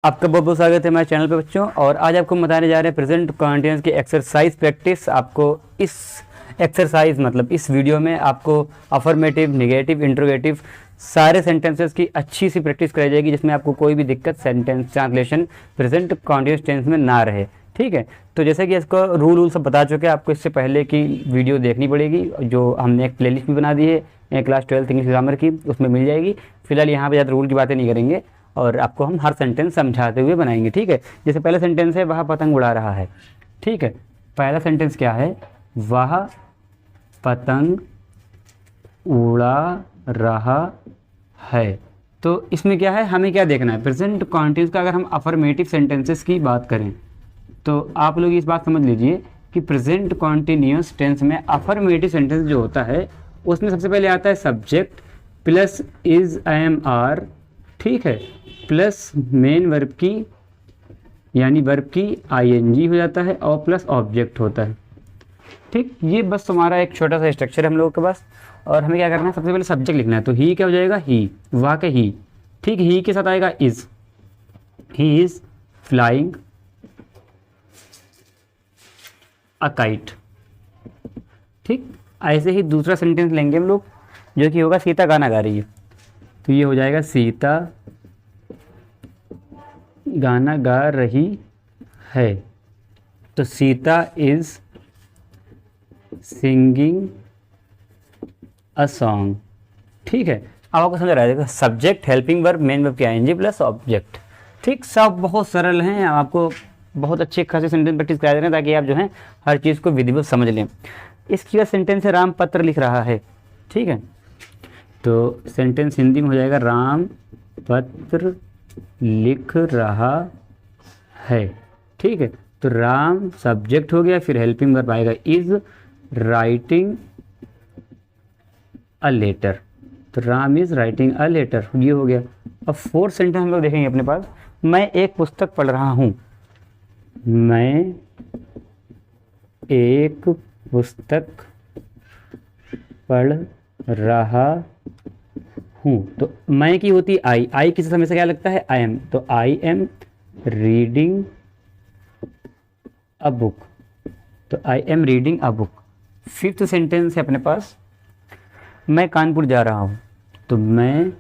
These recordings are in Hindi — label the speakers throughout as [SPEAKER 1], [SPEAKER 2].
[SPEAKER 1] आपका बहुत बहुत स्वागत है हमारे चैनल पे बच्चों। और आज आपको बताने जा रहे हैं प्रेजेंट कंटिन्यूअस की एक्सरसाइज प्रैक्टिस। आपको इस एक्सरसाइज मतलब इस वीडियो में आपको अफर्मेटिव, नेगेटिव, इंट्रोगेटिव सारे सेंटेंसेस की अच्छी सी प्रैक्टिस कराई जाएगी, जिसमें आपको कोई भी दिक्कत sentence translation present continuous tense में ना रहे। ठीक है, तो जैसे कि इसका रूल सब बता चुके हैं, आपको इससे पहले की वीडियो देखनी पड़ेगी, जो हमने एक प्लेलिस्ट भी बना दी है क्लास 12 इंग्लिश ग्रामर की, उसमें मिल जाएगी। फिलहाल यहाँ पे ज़्यादा रूल की बातें नहीं करेंगे और आपको हम हर सेंटेंस समझाते हुए बनाएंगे। ठीक है, जैसे पहला सेंटेंस है वह पतंग उड़ा रहा है। ठीक है, पहला सेंटेंस क्या है? वह पतंग उड़ा रहा है। तो इसमें क्या है, हमें क्या देखना है? प्रेजेंट कंटिन्यूअस का अगर हम अफर्मेटिव सेंटेंसेस की बात करें तो आप लोग इस बात समझ लीजिए कि प्रेजेंट कंटिन्यूअस टेंस में अफर्मेटिव सेंटेंस जो होता है उसमें सबसे पहले आता है subject plus is, I am, are. ठीक है, प्लस मेन वर्ब की यानी वर्ब की आईएनजी हो जाता है और प्लस ऑब्जेक्ट होता है। ठीक, ये बस हमारा एक छोटा सा स्ट्रक्चर है हम लोगों के पास। और हमें क्या करना है, सबसे पहले सब्जेक्ट लिखना है। तो ही क्या हो जाएगा? ही, वाह के ही। ठीक, ही के साथ आएगा is, he is flying a kite. ठीक, ऐसे ही दूसरा सेंटेंस लेंगे हम लोग, जो कि होगा सीता गाना गा रही है। तो ये हो जाएगा सीता गाना गा रही है। तो Sita is singing a song. ठीक है, अब आपको समझ रहा है, subject, helping verb, main verb की आईएनजी प्लस ऑब्जेक्ट। ठीक, सब बहुत सरल हैं। आपको बहुत अच्छे खासे सेंटेंस प्रैक्टिस करा दे रहे हैं ताकि आप जो है हर चीज़ को विधिवत समझ लें। इसकी वजह सेंटेंस है राम पत्र लिख रहा है। ठीक है, तो सेंटेंस हिंदी में हो जाएगा राम पत्र लिख रहा है। ठीक है, तो राम सब्जेक्ट हो गया, फिर हेल्पिंग वर्ब आएगा इज राइटिंग अ लेटर। तो Ram is writing a letter, ये हो गया। अब फोर्थ सेंटेंस हम लोग देखेंगे अपने पास, मैं एक पुस्तक पढ़ रहा हूँ। मैं एक पुस्तक पढ़ रहा हूँ। तो मैं की होती आई किसी समय से क्या लगता है? I am. तो I am reading a book. तो I am reading a book. Fifth sentence है अपने पास, मैं कानपुर जा रहा हूँ। तो मैं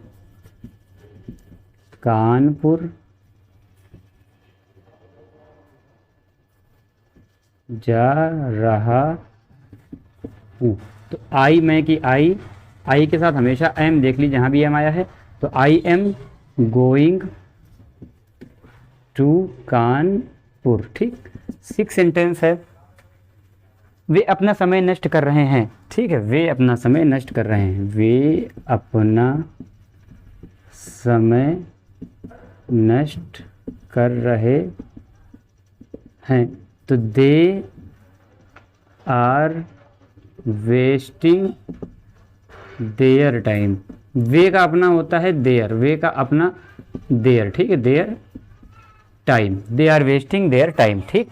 [SPEAKER 1] कानपुर जा रहा हूँ। तो आई, मैं की आई के साथ हमेशा एम देख लीजिए, जहाँ भी एम आया है। तो I am going to Kanpur. ठीक, सिक्स सेंटेंस है, वे अपना समय नष्ट कर रहे हैं। ठीक है, वे अपना समय नष्ट कर रहे हैं। वे अपना समय नष्ट कर रहे हैं। तो they are wasting their time. वे का अपना होता है देयर, वे का अपना देयर। ठीक है, their time, they are wasting their time. ठीक,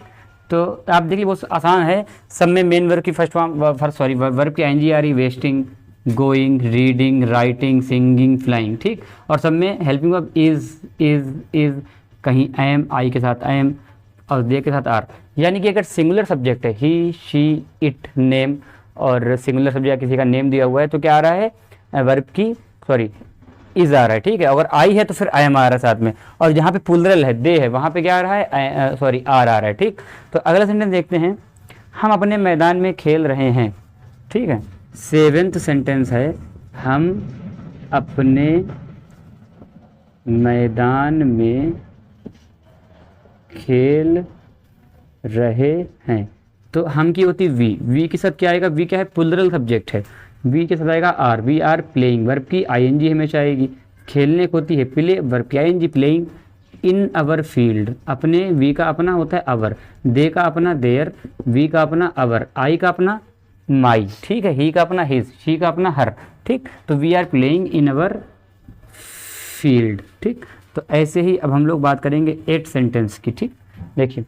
[SPEAKER 1] तो आप देखिए बहुत आसान है। सब में मेन वर्ब की वर्ब की आईएनजी आ रही, wasting, going, reading, writing, singing, flying. ठीक, और सब में हेल्पिंग वर्ब इज कहीं एम, आई के साथ एम और दे के साथ आर। यानी कि अगर सिंगुलर सब्जेक्ट है, ही, शी, इट, नेम, और सिंगुलर सब्जेक्ट किसी का नेम दिया हुआ है, तो क्या आ रहा है? वर्ब की इज आ रहा है। ठीक है, अगर आई है तो फिर आई एम आ रहा है साथ में। और जहाँ पे प्लूरल है, दे है, वहाँ पे क्या आ रहा है? आर आ रहा है। ठीक, तो अगला सेंटेंस देखते हैं, हम अपने मैदान में खेल रहे हैं। ठीक है, सेवेंथ सेंटेंस है, हम अपने मैदान में खेल रहे हैं। तो हम की होती वी के साथ क्या आएगा? वी क्या है? प्लूरल सब्जेक्ट है, वी के साथ आएगा are, we are playing. Verb की आईएनजी हमेशा आएगी। खेलने को होती है प्ले, वर्ब की ING playing. In our field, अपने, वी का अपना होता है अवर, दे का अपना देयर, वी का अपना अवर, आई का अपना माई। ठीक है, ही का अपना हिज, शी का अपना हर। ठीक, तो we are playing in our field. ठीक, तो ऐसे ही अब हम लोग बात करेंगे एट सेंटेंस की। ठीक, देखिए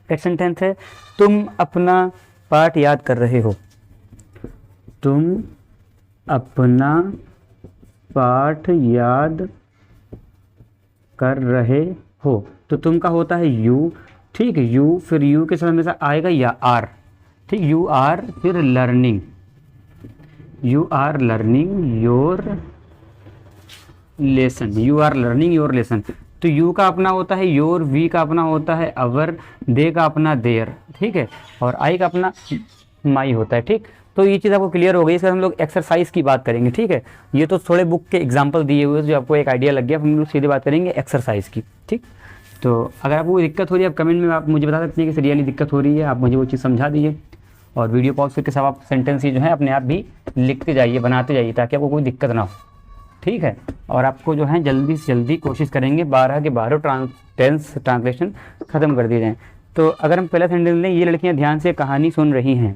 [SPEAKER 1] एक सेंटेंस है, तुम अपना पाठ याद कर रहे हो। तुम अपना पाठ याद कर रहे हो, तो तुम का होता है यू, ठीक है, यू, फिर यू के साथ हमेशा आएगा या आर, ठीक, यू आर, फिर learning, you are learning your lesson, you are learning your lesson. तो यू का अपना होता है योर, वी का अपना होता है अवर, दे का अपना देयर, ठीक है, और आई का अपना माई होता है, ठीक। तो ये चीज़ आपको क्लियर हो गई। इसका हम लोग एक्सरसाइज की बात करेंगे, ठीक है। ये तो थोड़े बुक के एग्जाम्पल दिए हुए जो आपको एक आइडिया लग गया, हम लोग सीधे बात करेंगे एक्सरसाइज की, ठीक। तो अगर आपको कोई दिक्कत हो रही है, आप कमेंट में आप मुझे बता सकते हैं कि रियली दिक्कत हो रही है, आप मुझे वो चीज़ समझा दीजिए। और वीडियो पॉज करके सब आप सेंटेंस ही जो है अपने आप भी लिखते जाइए, बनाते जाइए, ताकि आपको कोई दिक्कत ना हो, ठीक है। और आपको जो है जल्दी से जल्दी कोशिश करेंगे 12 के 12 टेंस ट्रांसलेशन ख़त्म कर दिए जाएँ। तो अगर हम पहला सेंटेंस लें, ये लड़कियां ध्यान से कहानी सुन रही हैं,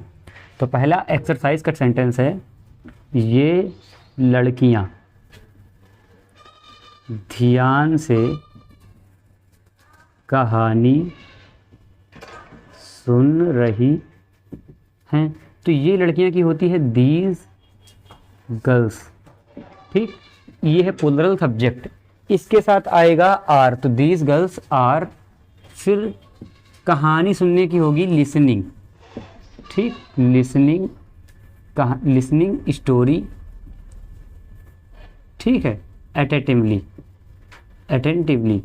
[SPEAKER 1] तो पहला एक्सरसाइज का सेंटेंस है, ये लड़कियां ध्यान से कहानी सुन रही हैं। तो ये लड़कियां की होती है दीज गर्ल्स, ठीक। ये है प्लूरल सब्जेक्ट, इसके साथ आएगा आर, तो दीज गर्ल्स आर, फिर कहानी सुनने की होगी लिसनिंग, ठीक, लिसनिंग, लिसनिंग स्टोरी, ठीक है, अटेंटिवली, अटेंटिवली,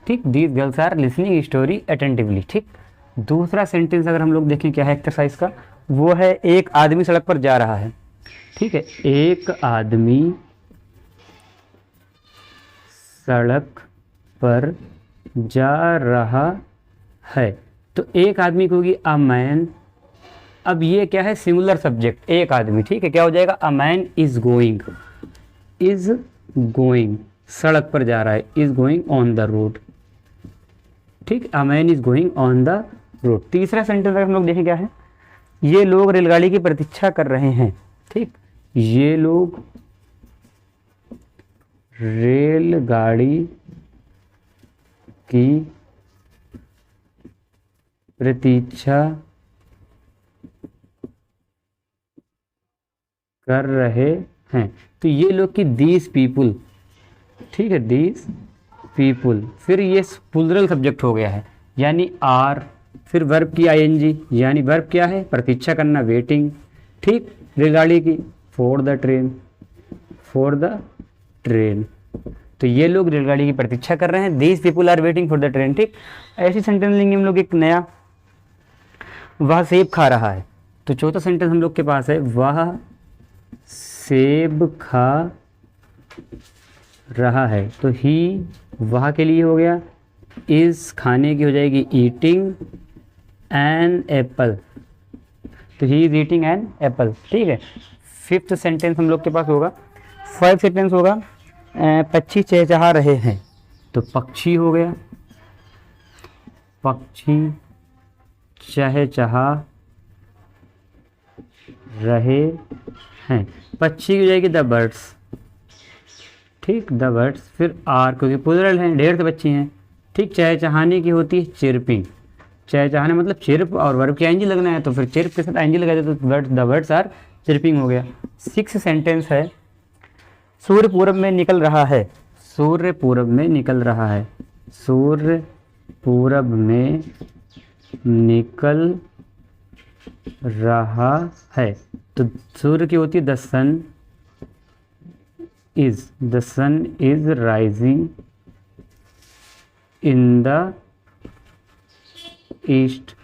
[SPEAKER 1] ठीक, these girls are listening story attentively, ठीक। दूसरा सेंटेंस अगर हम लोग देखें क्या है एक्सरसाइज का, वो है एक आदमी सड़क पर जा रहा है, ठीक है, एक आदमी सड़क पर जा रहा है। तो एक आदमी को होगी अ मैन। अब ये क्या है, सिंगुलर सब्जेक्ट, एक आदमी, ठीक है, क्या हो जाएगा, a man is going, is going, सड़क पर जा रहा है, is going on the road, ठीक, a man is going on the road. तीसरा सेंटेंस अगर हम लोग देखें क्या है, ये लोग रेलगाड़ी की प्रतीक्षा कर रहे हैं, ठीक, ये लोग रेलगाड़ी की प्रतीक्षा कर रहे हैं। तो ये लोग की दीज पीपुल, ठीक है, दीज पीपुल, फिर ये प्लूरल सब्जेक्ट हो गया है, यानी आर, फिर वर्ब की आईएनजी, यानी वर्ब क्या है, प्रतीक्षा करना, वेटिंग, ठीक, रेलगाड़ी की, for the train, for the train. तो ये लोग रेलगाड़ी की प्रतीक्षा कर रहे हैं, these people are waiting for the train, ठीक। ऐसी सेंटेंस लेंगे हम लोग एक नया, वह सेब खा रहा है। तो चौथा सेंटेंस हम लोग के पास है, वह सेब खा रहा है। तो ही वह के लिए हो गया, इज खाने की हो जाएगी ईटिंग एन एप्पल, तो he is eating an apple, ठीक है। फिफ्थ सेंटेंस हम लोग के पास होगा, फाइव सेंटेंस होगा, पक्षी चहचहा रहे हैं। तो पक्षी हो गया, पक्षी चहचहा रहे हैं, पक्षी हो जाएगी द बर्ड्स, ठीक, द बर्ड्स, फिर आर क्योंकि प्लूरल हैं, ढेर से बच्चे हैं, ठीक। चहचहाने की होती है चिरपिंग, चहचहाने मतलब चिर्प, और वर्ब की आईएनजी लगना है, तो फिर चिर्प के साथ आईएनजी लगा दे, तो द बर्ड्स आर चिरपिंग हो गया। सिक्स सेंटेंस है, सूर्य पूरब में निकल रहा है, सूर्य पूरब में निकल रहा है, सूर्य पूरब में निकल रहा है। तो सूर्य की होती है the sun is rising in the east,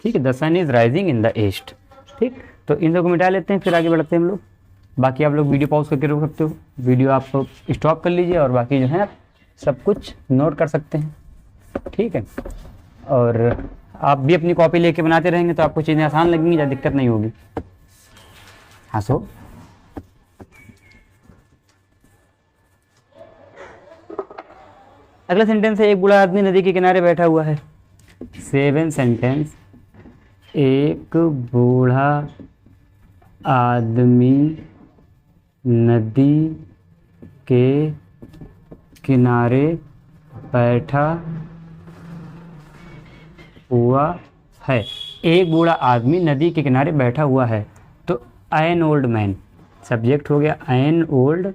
[SPEAKER 1] ठीक है, the sun is rising in the east, ठीक। तो इन सबको मिटा लेते हैं, फिर आगे बढ़ते हैं हम लोग। बाकी आप लोग वीडियो पॉज करके रोक सकते हो, वीडियो आप स्टॉप कर लीजिए, और बाकी जो है आप सब कुछ नोट कर सकते हैं, ठीक है। और आप भी अपनी कॉपी लेके बनाते रहेंगे तो आपको चीज़ें आसान लगेंगी, ज़्यादा दिक्कत नहीं होगी। हाँ, सो अगला सेंटेंस है, एक बूढ़ा आदमी नदी के किनारे बैठा हुआ है। सेवन सेंटेंस, एक बूढ़ा आदमी नदी के किनारे बैठा हुआ है। एक बूढ़ा आदमी नदी के किनारे बैठा हुआ है। तो एन ओल्ड मैन, सब्जेक्ट हो गया एन ओल्ड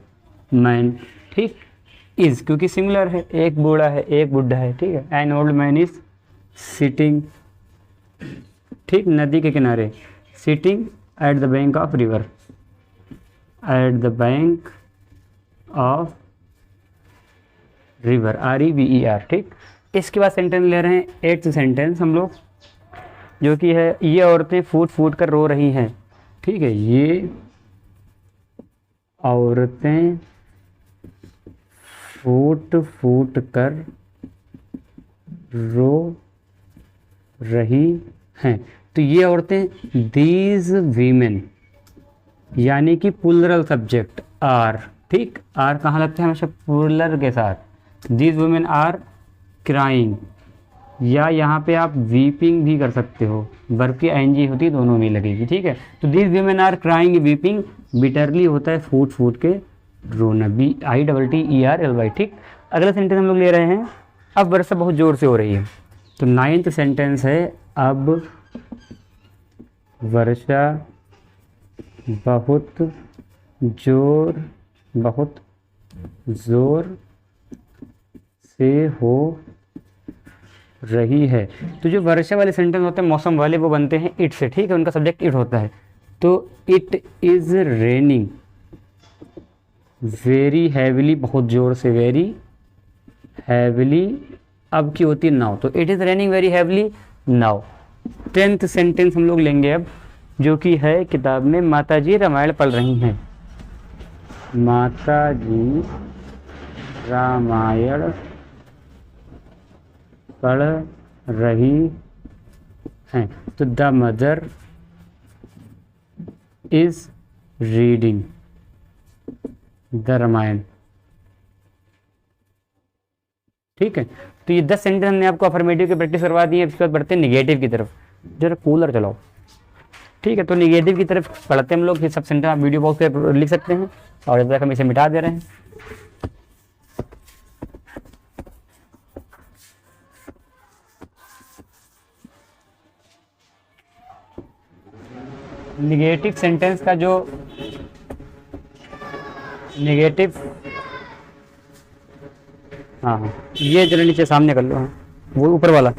[SPEAKER 1] मैन, ठीक। इज, क्योंकि सिंगुलर है, एक बूढ़ा है, एक बुढ़ा है, ठीक है। An old man is sitting, ठीक, नदी के किनारे, sitting at the bank of river, at the bank of river, REVER, ठीक। इसके बाद सेंटेंस ले रहे हैं 8th सेंटेंस हम लोग, जो कि है ये औरतें फूट फूट कर रो रही हैं, ठीक है। ये औरतें फूट फूट कर रो रही हैं। तो ये औरतें, दीज वीमेन, यानी कि प्लूरल सब्जेक्ट आर, ठीक। आर कहाँ लगता है हमेशा प्लूरल के साथ। दीज वुमेन आर क्राइंग, या यहाँ पे आप वीपिंग भी कर सकते हो, वर्ब की ING होती है, दोनों में लगेगी, ठीक है। तो these women are crying weeping, bitterly होता है फूट फूट के रोना, BITTERLY, ठीक। अगला सेंटेंस हम लोग ले रहे हैं, अब वर्षा बहुत ज़ोर से हो रही है। तो 9th सेंटेंस है, अब वर्षा बहुत ज़ोर से हो रही है। तो जो वर्षा वाले सेंटेंस होते हैं मौसम वाले, वो बनते हैं इट से, ठीक है, उनका सब्जेक्ट इट होता है। तो it is raining very heavily, बहुत ज़ोर से, वेरी हैविली, अब की होती है नाउ, तो it is raining very heavily now. 10th sentence हम लोग लेंगे अब, जो कि है किताब में, माताजी रामायण पढ़ रही हैं, माताजी रामायण पढ़ रही हैं। तो the mother is reading the Ramayana, ठीक है। तो ये 10 सेंटेंस हमने आपको अफर्मेटिव की प्रैक्टिस करवा दी है। इसके बाद बढ़ते हैं निगेटिव की तरफ। जरा कूलर चलाओ, ठीक है। तो निगेटिव की तरफ पढ़ते हैं हम लोग। ये सब सेंटेंस आप वीडियो बॉक्स पे लिख सकते हैं, और जब तक हम इसे मिटा दे रहे हैं। निगेटिव सेंटेंस का जो निगेटिव, हाँ, ये जरा नीचे सामने कर लो, हाँ, वो ऊपर वाला।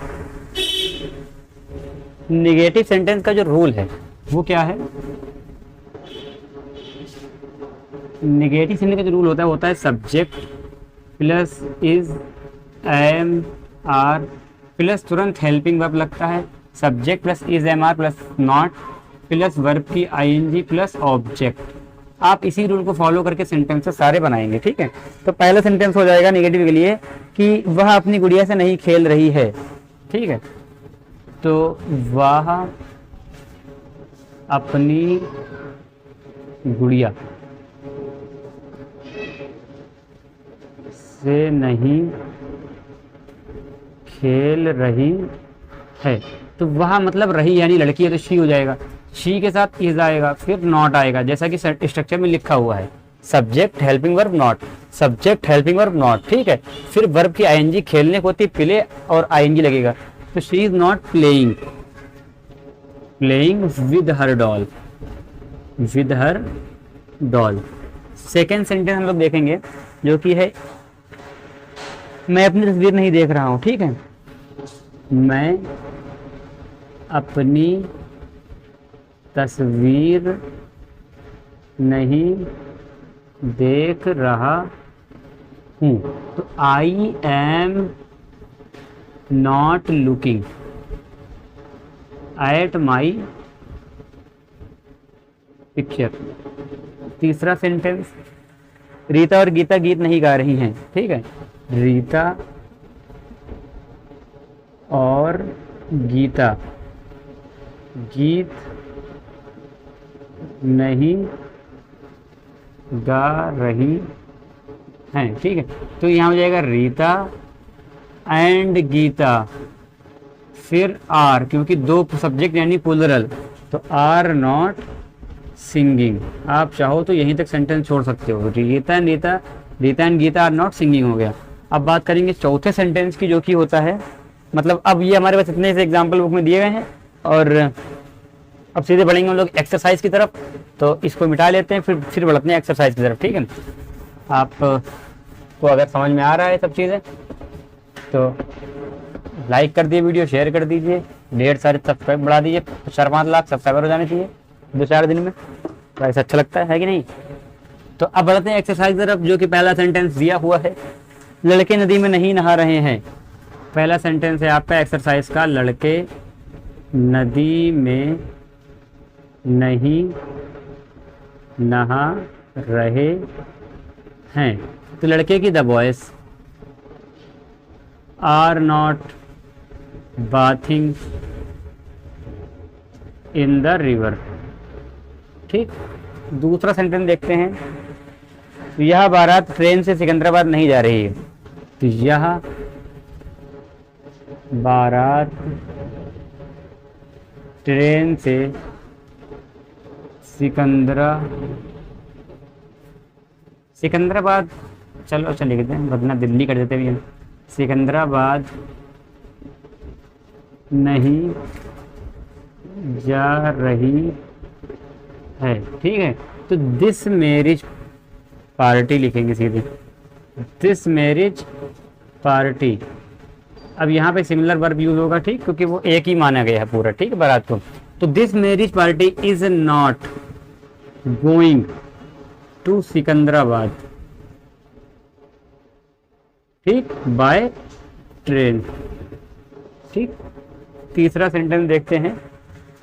[SPEAKER 1] निगेटिव सेंटेंस का जो रूल है वो क्या है? निगेटिव सेंटेंस का जो रूल होता है subject plus is, am, are plus तुरंत हेल्पिंग वर्ब लगता है, subject plus is, am, are plus not plus verb की ING प्लस ऑब्जेक्ट। आप इसी रूल को फॉलो करके सेंटेंसेस सारे बनाएंगे, ठीक है। तो पहला सेंटेंस हो जाएगा निगेटिव के लिए कि वह अपनी गुड़िया से नहीं खेल रही है, ठीक है। तो वह अपनी गुड़िया से नहीं खेल रही है। तो वह मतलब रही यानी लड़की है, तो शी हो जाएगा। शी के साथ इज आएगा, फिर नॉट आएगा, जैसा कि स्ट्रक्चर में लिखा हुआ है, subject helping verb not, subject helping verb not, ठीक है। फिर वर्ब की ING खेलने को होती है प्ले और ING लगेगा। तो she is not playing, playing with her doll, with her doll. Second sentence हम लोग देखेंगे जो कि है मैं अपनी तस्वीर नहीं देख रहा हूं, ठीक है। मैं अपनी तस्वीर नहीं देख रहा हूँ। तो I am not looking at my picture. तीसरा सेंटेंस, रीता और गीता गीत नहीं गा रही हैं, ठीक है। रीता और गीता गीत नहीं गा रही हैं, ठीक है। तो यहाँ हो जाएगा रीता एंड गीता, फिर आर, क्योंकि दो सब्जेक्ट यानी प्लूरल, तो आर नॉट सिंगिंग। आप चाहो तो यहीं तक सेंटेंस छोड़ सकते हो, Rita and Geeta are not singing हो गया। अब बात करेंगे चौथे सेंटेंस की, जो कि होता है, मतलब अब ये हमारे पास इतने से एग्जाम्पल बुक में दिए गए हैं, और अब सीधे बढ़ेंगे हम लोग एक्सरसाइज की तरफ। तो इसको मिटा लेते हैं, फिर बढ़ते हैं एक्सरसाइज की तरफ, ठीक है। आप आपको अगर समझ में आ रहा है सब चीज़ें तो लाइक कर दिए, वीडियो शेयर कर दीजिए, ढेर सारे सब्सक्राइब बढ़ा दीजिए, 4-5 लाख सब्सक्राइबर हो जाने चाहिए 2-4 दिन में, तो ऐसा अच्छा लगता है कि नहीं। तो अब बढ़ते हैं एक्सरसाइज तरफ, जो कि पहला सेंटेंस दिया हुआ है, लड़के नदी में नहीं नहा रहे हैं। पहला सेंटेंस है आपका एक्सरसाइज का, लड़के नदी में नहीं नहा रहे हैं। तो लड़के की the boys are not bathing in the river. ठीक, दूसरा सेंटेंस देखते हैं। तो यह बारात ट्रेन से सिकंदराबाद नहीं जा रही है। तो यह बारात ट्रेन से सिकंदराबाद, चलो अच्छा लिख देते हैं, वरना दिल्ली कर देते हैं। सिकंदराबाद नहीं जा रही है। ठीक है, तो दिस मैरिज पार्टी लिखेंगे सीधे, दिस मैरिज पार्टी। अब यहाँ पे सिमिलर वर्ब यूज होगा, ठीक, क्योंकि वो एक ही माना गया है पूरा, ठीक है, बारात को। तो this marriage party is not going to Secunderabad, ठीक, बाय ट्रेन। ठीक, तीसरा सेंटेंस देखते हैं।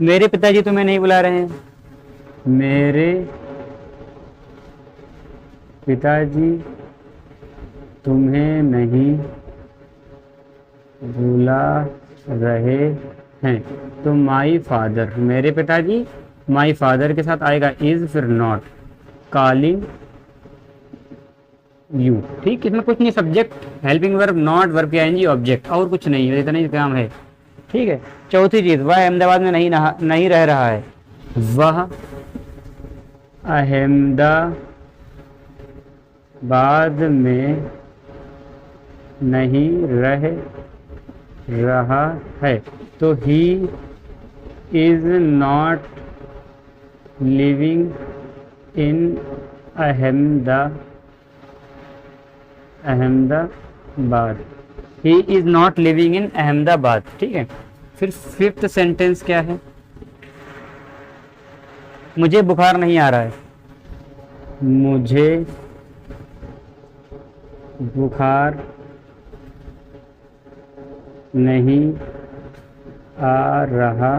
[SPEAKER 1] मेरे पिताजी तुम्हें नहीं बुला रहे हैं। मेरे पिताजी तुम्हें नहीं बुला रहे हैं। तो माई फादर, मेरे पिताजी माई फादर के साथ आएगा इज, फिर नॉट कॉलिंग यू। ठीक, इसमें कुछ नहीं, subject, helping verb, not, verb की आईएनजी, ऑब्जेक्ट, और कुछ नहीं है, इतना ही काम है। ठीक है, चौथी चीज, वह अहमदाबाद में नहीं रह रहा है। वह अहमदाबाद में नहीं रह रहा है। तो he is not living in Ahmedabad. He is not living in Ahmedabad. ठीक है, फिर फिफ्थ सेंटेंस क्या है? मुझे बुखार नहीं आ रहा है। मुझे बुखार नहीं आ रहा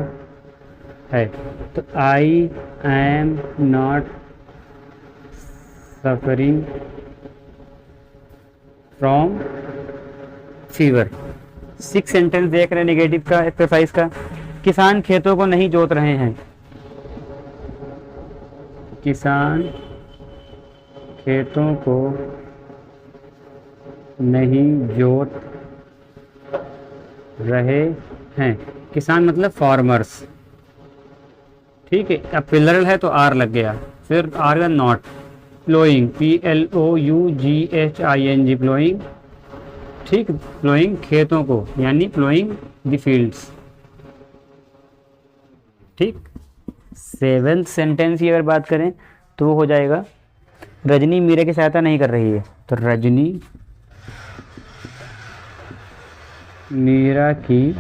[SPEAKER 1] है। तो I am not suffering from fever. Six sentence देख रहे हैं नेगेटिव का, एक्सरसाइज का। किसान खेतों को नहीं जोत रहे हैं। किसान खेतों को नहीं जोत रहे हैं। किसान मतलब फार्मर्स। ठीक है, अब प्लरल है तो आर लग गया, फिर आर का नॉट। Ploughing, PLOUGHING, ploughing. ठीक, प्लोइंग खेतों को, यानी प्लोइंग द फील्ड्स। ठीक, सेवेंथ सेंटेंस की अगर बात करें तो वो हो जाएगा, रजनी मीरा की सहायता नहीं कर रही है। तो रजनी मीरा की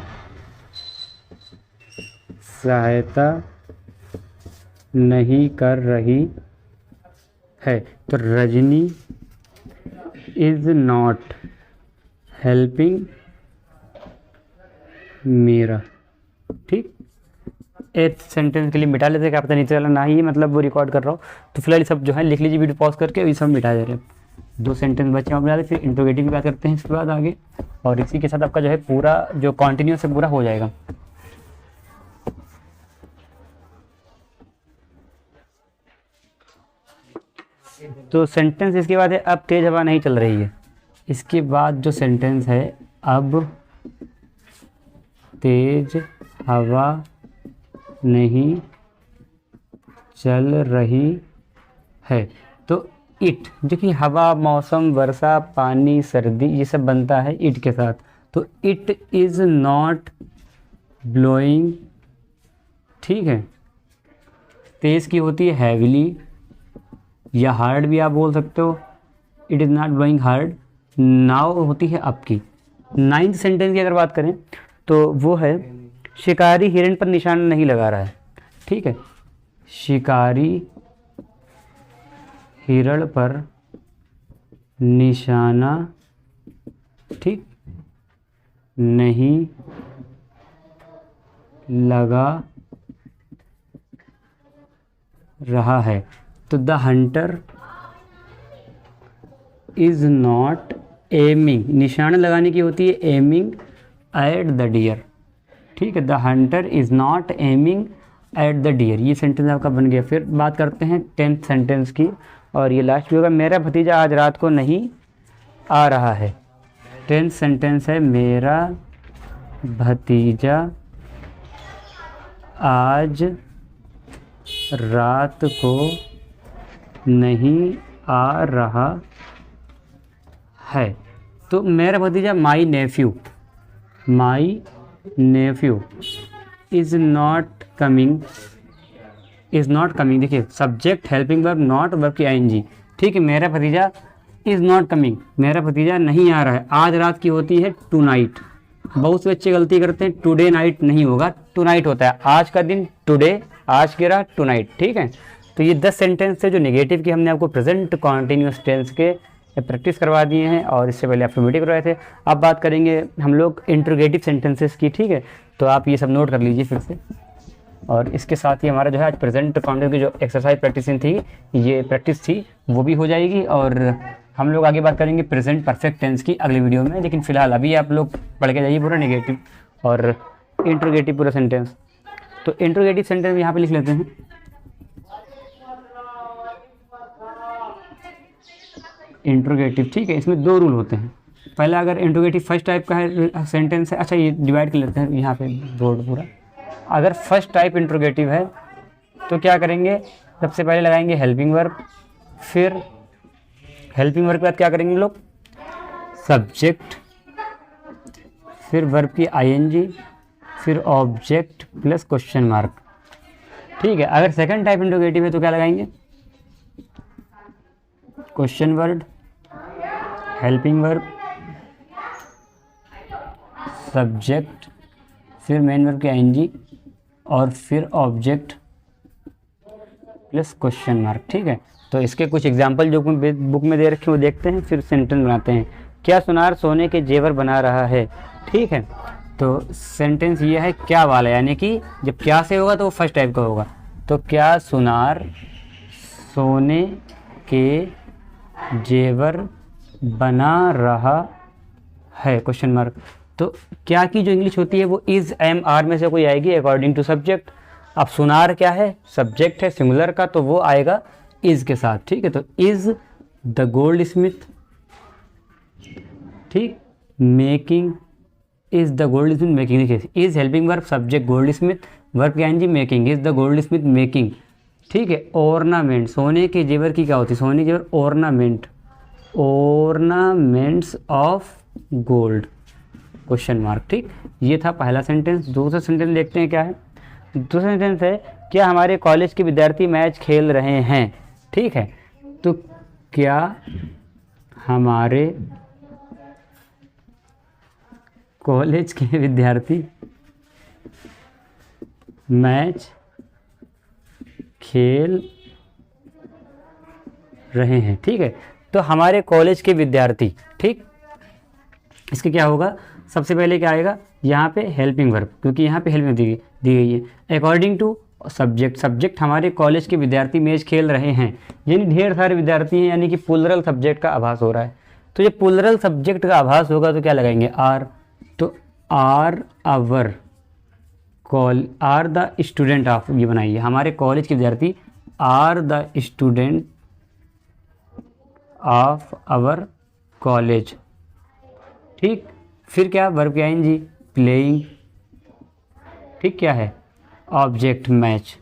[SPEAKER 1] सहायता नहीं कर रही है। तो Rajni is not helping Meera. ठीक, एथ सेंटेंस के लिए मिटा लेते, क्या पता नीचे वाला ना ही मतलब वो रिकॉर्ड कर रहा हो। तो फिलहाल सब जो है लिख लीजिए, वीडियो पॉज करके, ये सब मिटा जा रहे हैं। दो सेंटेंस बचे हैं, बना फिर इंट्रोगेटिव की बात करते हैं इसके बाद आगे, और इसी के साथ आपका जो है पूरा जो कॉन्टिन्यूस है पूरा हो जाएगा। तो सेंटेंस इसके बाद है, अब तेज हवा नहीं चल रही है। इसके बाद जो सेंटेंस है, अब तेज हवा नहीं चल रही है। तो इट, जो कि हवा, मौसम, वर्षा, पानी, सर्दी, ये सब बनता है इट के साथ। तो इट इज नॉट ब्लोइंग। ठीक है, तेज की होती है हैविली या हार्ड भी आप बोल सकते हो। It is not blowing hard. नाव होती है आपकी। 9th सेंटेंस की अगर बात करें तो वो है शिकारी हिरण पर निशाना नहीं लगा रहा है। ठीक है, शिकारी हिरण पर निशाना ठीक नहीं लगा रहा है। तो the hunter is not aiming, निशाना लगाने की होती है एमिंग एट द डियर। ठीक है, the hunter is not aiming at the deer, ये सेंटेंस आपका बन गया। फिर बात करते हैं 10th सेंटेंस की, और ये लास्ट भी होगा। मेरा भतीजा आज रात को नहीं आ रहा है। 10th सेंटेंस है मेरा भतीजा आज रात को नहीं आ रहा है। तो मेरा भतीजा माई नेफ्यू इज़ नॉट कमिंग, देखिए subject helping verb not verb की आईएनजी। ठीक है, मेरा भतीजा इज़ नॉट कमिंग, मेरा भतीजा नहीं आ रहा है। आज रात की होती है टू नाइट। बहुत से बच्चे गलती करते हैं, टुडे नाइट नहीं होगा, टू नाइट होता है। आज का दिन टुडे, आज की रात टू नाइट। ठीक है, तो ये 10 सेंटेंस है जो नेगेटिव की हमने आपको प्रेजेंट कॉन्टिन्यूस टेंस के प्रैक्टिस करवा दिए हैं, और इससे पहले अफर्मेटिव करवाए थे। अब बात करेंगे हम लोग इंट्रोगेटिव सेंटेंसेस की। ठीक है, तो आप ये सब नोट कर लीजिए फिर से। और इसके साथ ही हमारा जो है आज प्रेजेंट कॉन्टिन्यूस की जो एक्सरसाइज प्रैक्टिस थी, ये प्रैक्टिस थी, वो भी हो जाएगी। और हम लोग आगे बात करेंगे प्रेजेंट परफेक्ट टेंस की अगली वीडियो में। लेकिन फिलहाल अभी आप लोग पढ़ के जाइए पूरा नेगेटिव और इंट्रोगेटिव पूरा सेंटेंस। तो इंट्रोगेटिव सेंटेंस यहाँ पे लिख लेते हैं। इंट्रोगेटिव, ठीक है, इसमें 2 रूल होते हैं। पहला, अगर इंट्रोगेटिव फर्स्ट टाइप का है सेंटेंस है, अच्छा ये डिवाइड कर लेते हैं यहाँ पे बोर्ड पूरा। अगर फर्स्ट टाइप इंट्रोगेटिव है तो क्या करेंगे, सबसे पहले लगाएंगे हेल्पिंग वर्ब, फिर हेल्पिंग वर्ब के बाद क्या करेंगे लोग, सब्जेक्ट, फिर वर्ब की आईएनजी, फिर ऑब्जेक्ट प्लस क्वेश्चन मार्क। ठीक है, अगर सेकंड टाइप इंट्रोगेटिव है तो क्या लगाएंगे, question word, helping verb, subject, फिर मेन वर्ब की आईएनजी, और फिर ऑब्जेक्ट प्लस क्वेश्चन मार्क। ठीक है, तो इसके कुछ एग्जाम्पल जो बुक में दे रखे हैं वो देखते हैं, फिर सेंटेंस बनाते हैं। क्या सुनार सोने के जेवर बना रहा है। ठीक है, तो सेंटेंस ये है क्या वाला, यानी कि जब क्या से होगा तो वो फर्स्ट टाइप का होगा। तो क्या सुनार सोने के जेवर बना रहा है, क्वेश्चन मार्क। तो क्या की जो इंग्लिश होती है वो इज़, एम, आर में से कोई आएगी अकॉर्डिंग टू सब्जेक्ट। अब सुनार क्या है, सब्जेक्ट है सिंगुलर का, तो वो आएगा इज़ के साथ। ठीक है, तो इज़ द गोल्ड स्मिथ, ठीक, making, is the goldsmith making. देखिए is helping verb, subject goldsmith, verb क्या है जी making, is the goldsmith making. ठीक है, ऑर्नामेंट, सोने के जेवर की क्या होती है, सोने के जेवर ornament, ornaments of gold, question mark. ठीक, ये था पहला सेंटेंस। दूसरा सेंटेंस देखते हैं क्या है। दूसरा सेंटेंस है क्या हमारे कॉलेज के विद्यार्थी मैच खेल रहे हैं। ठीक है, तो क्या हमारे कॉलेज के विद्यार्थी मैच खेल रहे हैं। ठीक है, तो हमारे कॉलेज के विद्यार्थी, ठीक, इसके क्या होगा, सबसे पहले क्या आएगा यहाँ पे हेल्पिंग वर्ब, क्योंकि यहाँ पे हेल्पिंग दी गई है। अकॉर्डिंग टू सब्जेक्ट, सब्जेक्ट हमारे कॉलेज के विद्यार्थी मैच खेल रहे हैं, यानी ढेर सारे विद्यार्थी हैं, यानी कि प्लूरल सब्जेक्ट का आभास हो रहा है। तो जब प्लूरल सब्जेक्ट का आभास होगा तो क्या लगाएंगे, आर। तो are our are the student of, ये बनाइए, हमारे कॉलेज के विद्यार्थी are the student of our college. ठीक, फिर क्या, वर्ब की आईएनजी, प्लेइंग, ठीक, क्या है, ऑब्जेक्ट मैच,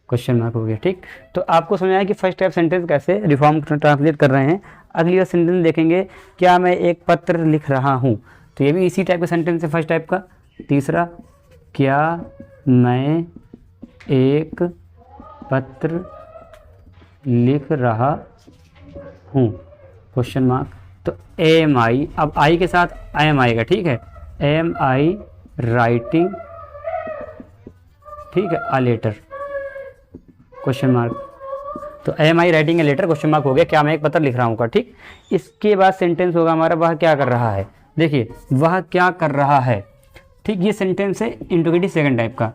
[SPEAKER 1] क्वेश्चन मार्क हो गया। ठीक, तो आपको समझ आया कि फर्स्ट टाइप सेंटेंस कैसे रिफॉर्म ट्रांसलेट कर रहे हैं। अगली बार सेंटेंस देखेंगे, क्या मैं एक पत्र लिख रहा हूँ, तो ये भी इसी टाइप का सेंटेंस है फर्स्ट टाइप का। तीसरा, क्या मैं एक पत्र लिख रहा हूँ, क्वेश्चन मार्क। तो एम आई, अब आई के साथ एम आएगा, ठीक है, एम आई राइटिंग, ठीक है, अ लेटर, क्वेश्चन मार्क। तो am I writing a letter, question mark हो गया, क्या मैं एक पत्र लिख रहा हूँ का, ठीक। इसके बाद सेंटेंस होगा हमारा वह क्या कर रहा है। देखिए वह क्या कर रहा है, ठीक, ये सेंटेंस है इंट्रोगेटिव सेकंड टाइप का।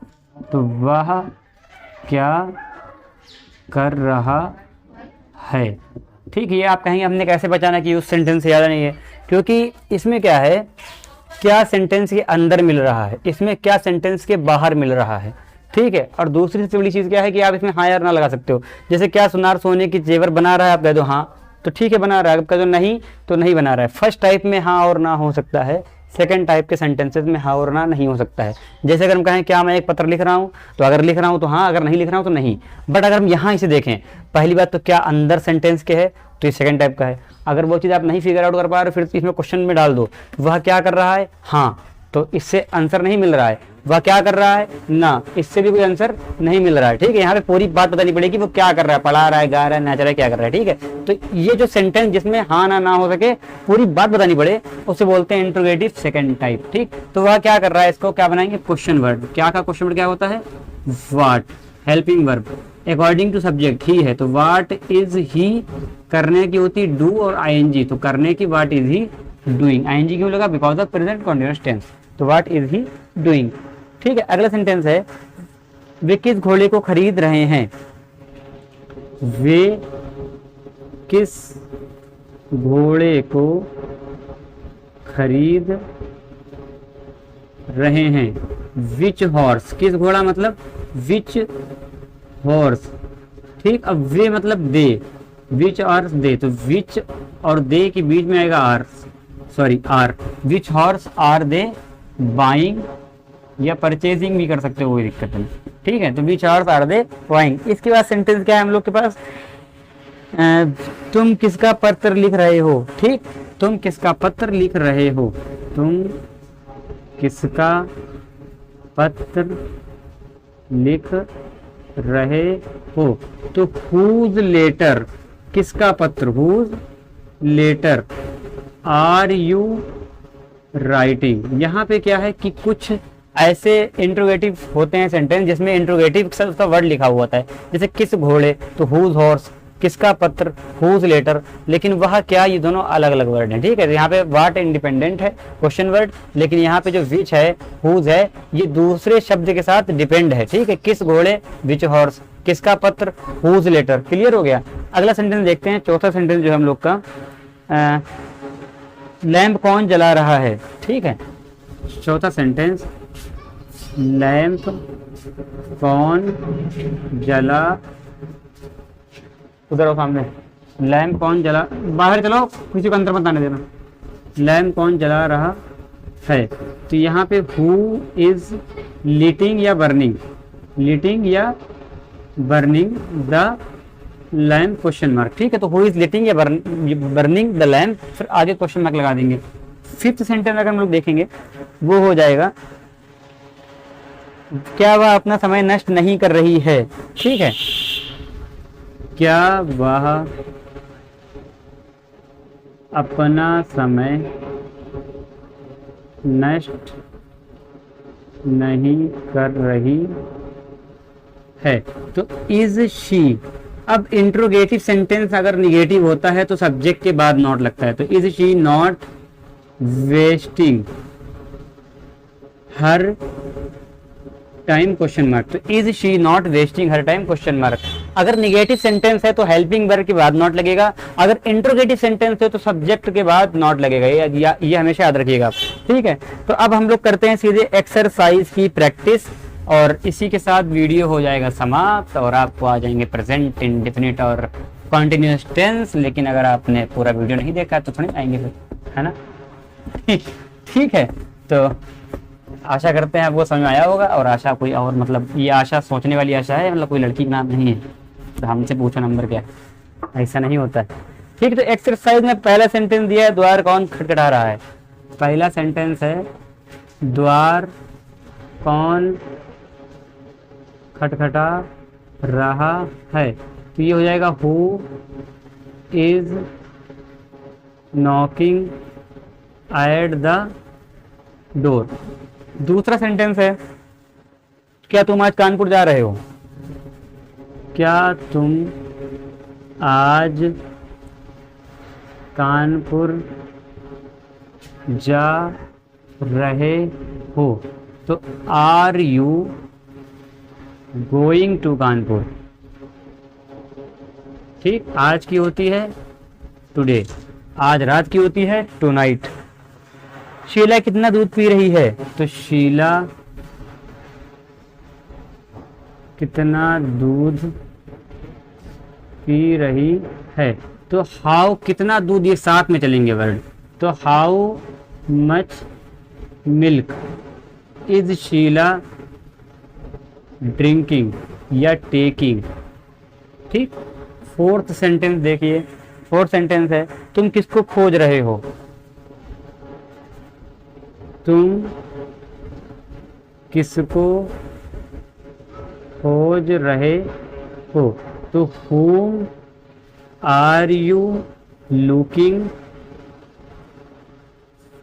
[SPEAKER 1] तो वह क्या कर रहा है, ठीक। ये आप कहेंगे हमने कैसे पहचाना कि उस सेंटेंस से ज़्यादा नहीं है, क्योंकि इसमें क्या है, क्या सेंटेंस के अंदर मिल रहा है, इसमें क्या सेंटेंस के बाहर मिल रहा है, ठीक है। और दूसरी सबसे बड़ी चीज़ क्या है कि आप इसमें हाँ या ना लगा सकते हो। जैसे क्या सुनार सोने की जेवर बना रहा है, आप कह दो हाँ, तो ठीक है बना रहा है, आप कह दो नहीं तो नहीं बना रहा है। फर्स्ट टाइप में हाँ और ना हो सकता है, सेकंड टाइप के सेंटेंसेस में हाँ और ना नहीं हो सकता है। जैसे अगर हम कहें क्या मैं एक पत्र लिख रहा हूँ, तो अगर लिख रहा हूँ तो हाँ, अगर नहीं लिख रहा हूँ तो नहीं। बट अगर हम यहाँ इसे देखें, पहली बात तो क्या अंदर सेंटेंस के है, तो ये सेकंड टाइप का है। अगर वो चीज़ आप नहीं फिगर आउट कर पा रहे हो, फिर इसमें क्वेश्चन में डाल दो वह क्या कर रहा है, हाँ, तो इससे आंसर नहीं मिल रहा है। वह क्या कर रहा है ना, इससे भी कोई आंसर नहीं मिल रहा है, ठीक है। यहाँ पे पूरी बात बतानी पड़ेगी, वो क्या कर रहा है, पढ़ा रहा है, गा रहा है, नाच रहा है, क्या कर रहा है, ठीक है। तो ये जो सेंटेंस जिसमें हाँ ना हो सके, पूरी बात बतानी पड़े, उसे बोलते हैं इंट्रोगेटिव सेकंड टाइप, ठीक। तो वह क्या कर रहा है, इसको क्या बनाएंगे, क्वेश्चन वर्ड। क्या का क्वेश्चन वर्ड क्या होता है, what, helping verb according to subject ही है, तो व्हाट इज ही, करने की होती डू और आईएनजी, तो करने की what is he doing. ING क्यों लगा, because of present continuous tense, तो व्हाट इज ही डूइंग, ठीक है। अगला सेंटेंस है वे किस घोड़े को खरीद रहे हैं, वे किस घोड़े को खरीद रहे हैं, विच हॉर्स, किस घोड़ा मतलब विच हॉर्स, ठीक। अब वे मतलब दे, विच और दे, तो विच और दे के बीच में आएगा are, sorry are, which horse are they buying, या परचेजिंग भी कर सकते हो, कोई दिक्कत नहीं, ठीक है। तो विच हॉर्स आर दे बाइंग। इसके बाद सेंटेंस क्या है हम लोग के पास, तुम किसका पत्र लिख रहे हो, ठीक, तुम किसका पत्र लिख रहे हो, तुम किसका पत्र लिख रहे हो, तो हुज लेटर, किसका पत्र, whose letter are you writing. यहाँ पे क्या है कि कुछ ऐसे इंट्रोगेटिव होते हैं सेंटेंस जिसमें इंट्रोगेटिव उसका वर्ड लिखा हुआ होता है, जैसे किस घोड़े, तो हुज हॉर्स, किसका पत्र, हुज लेटर, लेकिन वह क्या, ये दोनों अलग अलग वर्ड हैं, ठीक है। यहाँ पे व्हाट इंडिपेंडेंट है क्वेश्चन वर्ड, लेकिन यहाँ पे जो विच है, हुज है, ये दूसरे शब्द के साथ डिपेंड है, ठीक है। किस घोड़े, विच हॉर्स, किसका पत्र, हुज लेटर, क्लियर हो गया। अगला सेंटेंस देखते हैं, चौथा सेंटेंस जो हम लोग का, लैंप कौन जला रहा है, ठीक है। चौथा सेंटेंस, लैंप कौन जला, उधर आओ सामने, लैंप कौन जला, बाहर चलो, किसी को अंदर मत आने देना। लैंप कौन जला रहा है, तो यहाँ पे हु इज लिटिंग या बर्निंग, लिटिंग या burning the lamp, question mark, ठीक है। तो हु इज लिटिंग या बर्निंग द लैंप, फिर आगे क्वेश्चन मार्क लगा देंगे। फिफ्थ सेंटेंस अगर हम लोग देखेंगे वो हो जाएगा, क्या वह अपना समय नष्ट नहीं कर रही है, ठीक है। क्या वह अपना समय नष्ट नहीं कर रही है, तो इज शी। अब इंट्रोगेटिव सेंटेंस अगर निगेटिव होता है तो सब्जेक्ट के बाद नॉट लगता है, तो is she not wasting her time, question mark, तो is she not wasting her time, question mark. अगर निगेटिव सेंटेंस है तो हेल्पिंग वर्ब के बाद नॉट लगेगा, अगर इंट्रोगेटिव सेंटेंस है तो सब्जेक्ट के बाद नॉट लगेगा, ये हमेशा याद रखिएगा आप, ठीक है। तो अब हम लोग करते हैं सीधे एक्सरसाइज की प्रैक्टिस, और इसी के साथ वीडियो हो जाएगा समाप्त, और आपको आ जाएंगे प्रेजेंट, इंडेफिनिट और कॉन्टिन्यूअस टेंस। लेकिन अगर आपने पूरा वीडियो नहीं देखा तो थोड़ी आएंगे फिर, है ना, ठीक है। तो आशा करते हैं आपको समझ में आया होगा, और आशा कोई और, मतलब ये आशा सोचने वाली आशा है, मतलब कोई लड़की का नाम नहीं है, तो हमसे पूछो नंबर क्या, ऐसा नहीं होता है, ठीक। तो एक्सरसाइज में पहला सेंटेंस दिया है, द्वार कौन खटखटा रहा है। पहला सेंटेंस है द्वार कौन खटखटा रहा है, तो ये हो जाएगा who is knocking at the door. दूसरा सेंटेंस है, क्या तुम आज कानपुर जा रहे हो? क्या तुम आज कानपुर जा रहे हो? तो are you going to Kanpur. ठीक, आज की होती है टुडे, आज रात की होती है टू नाइट। शीला कितना दूध पी रही है? तो शीला कितना दूध पी रही है। तो हाउ कितना दूध, ये साथ में चलेंगे वर्ड। तो how much milk is Sheela drinking या टेकिंग। ठीक, फोर्थ सेंटेंस देखिए, फोर्थ सेंटेंस है, तुम किसको खोज रहे हो? तुम किसको खोज रहे हो? तो whom are you looking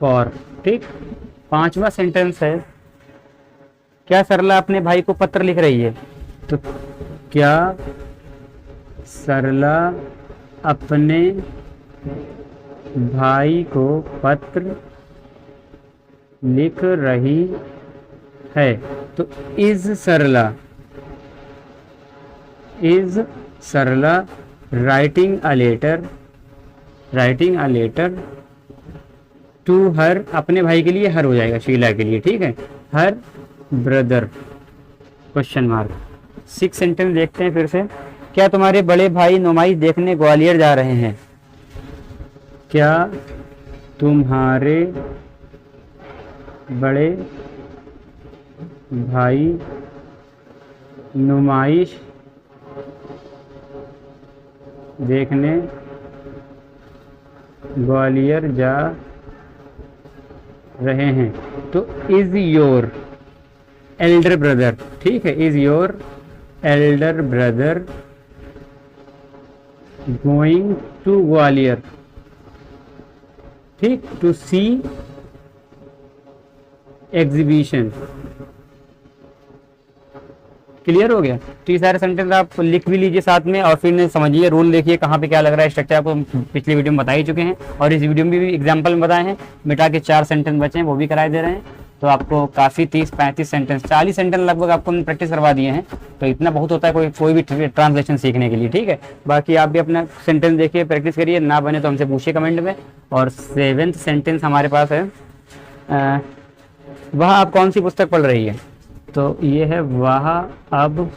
[SPEAKER 1] for. ठीक, पांचवा सेंटेंस है, क्या सरला अपने भाई को पत्र लिख रही है? तो क्या सरला अपने भाई को पत्र लिख रही है? तो is Sarla writing a letter to her, अपने भाई के लिए हर हो जाएगा, शीला के लिए। ठीक है, her brother question mark. Six sentence देखते हैं फिर से, क्या तुम्हारे बड़े भाई नुमाइश देखने ग्वालियर जा रहे हैं? क्या तुम्हारे बड़े भाई नुमाइश देखने ग्वालियर जा रहे हैं? तो इज योर एल्डर ब्रदर। ठीक है, is your elder brother going to Gwalior, ठीक, टू सी एग्जीबिशन। क्लियर हो गया? तो ये सारे सेंटेंस आप लिख भी लीजिए साथ में, और फिर समझिए, रूल देखिए कहाँ पे क्या लग रहा है। स्ट्रक्चर आपको पिछली वीडियो में बता ही चुके हैं, और इस वीडियो में भी एग्जांपल में बताए हैं। मिटा के 4 सेंटेंस बचे हैं, वो भी कराए दे रहे हैं। तो आपको काफ़ी 30-35 सेंटेंस, 40 सेंटेंस लगभग आपको प्रैक्टिस करवा दिए हैं। तो इतना बहुत होता है कोई भी ट्रांसलेशन सीखने के लिए। ठीक है, बाकी आप भी अपना सेंटेंस देखिए, प्रैक्टिस करिए, ना बने तो हमसे पूछिए कमेंट में। और 7th सेंटेंस हमारे पास है, वह आप कौन सी पुस्तक पढ़ रही है? तो ये है, वह अब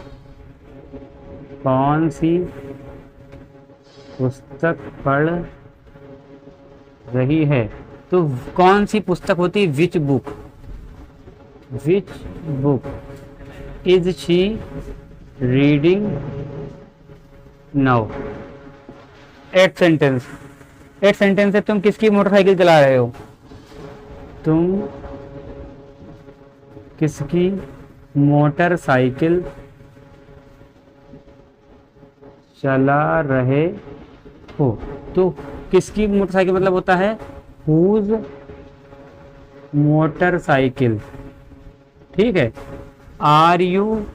[SPEAKER 1] कौन सी पुस्तक पढ़ रही है? तो कौन सी पुस्तक होती है? Which book is she reading now. 8th sentence है, तुम किसकी मोटरसाइकिल चला रहे हो? तुम किसकी मोटरसाइकिल चला रहे हो? तो किसकी मोटरसाइकिल मतलब होता है हुज मोटरसाइकिल। ठीक है, आर यू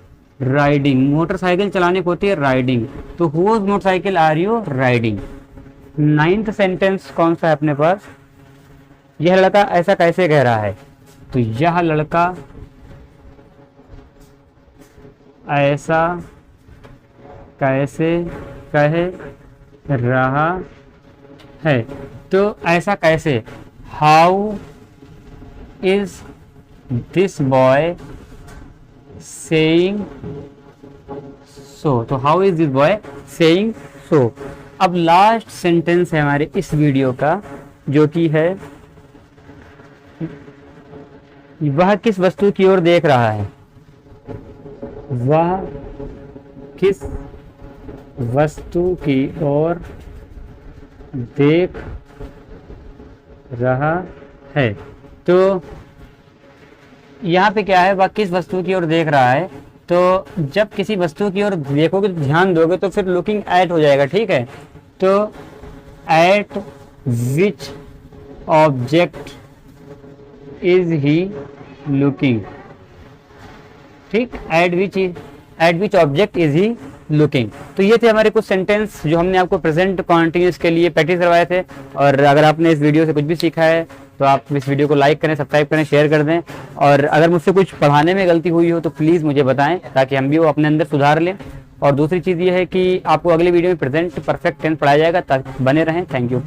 [SPEAKER 1] राइडिंग, मोटरसाइकिल चलाने को होती है राइडिंग, तो whose motorcycle are you riding. 9th sentence कौन सा है अपने पास? यह लड़का ऐसा कैसे कह रहा है? तो यह लड़का ऐसा कैसे कह रहा है? तो ऐसा कैसे, how is this boy saying so. तो how is this boy saying so. अब लास्ट सेंटेंस है हमारे इस वीडियो का, जो कि है, वह किस वस्तु की ओर देख रहा है? वह किस वस्तु की ओर देख रहा है? तो यहाँ पे क्या है, वह किस वस्तु की ओर देख रहा है? तो जब किसी वस्तु की ओर देखोगे तो ध्यान दोगे तो फिर लुकिंग एट हो जाएगा। ठीक है, तो at which object is he looking, ठीक, at which object is he looking. तो ये थे हमारे कुछ सेंटेंस जो हमने आपको प्रेजेंट कॉन्टिन्यूस के लिए प्रैक्टिस करवाए थे। और अगर आपने इस वीडियो से कुछ भी सीखा है तो आप इस वीडियो को लाइक करें, सब्सक्राइब करें, शेयर कर दें। और अगर मुझसे कुछ पढ़ाने में गलती हुई हो तो प्लीज़ मुझे बताएं ताकि हम भी वो अपने अंदर सुधार लें। और दूसरी चीज़ ये है कि आपको अगली वीडियो में प्रेजेंट परफेक्ट टेंस पढ़ाया जाएगा, ताकि बने रहें। Thank you.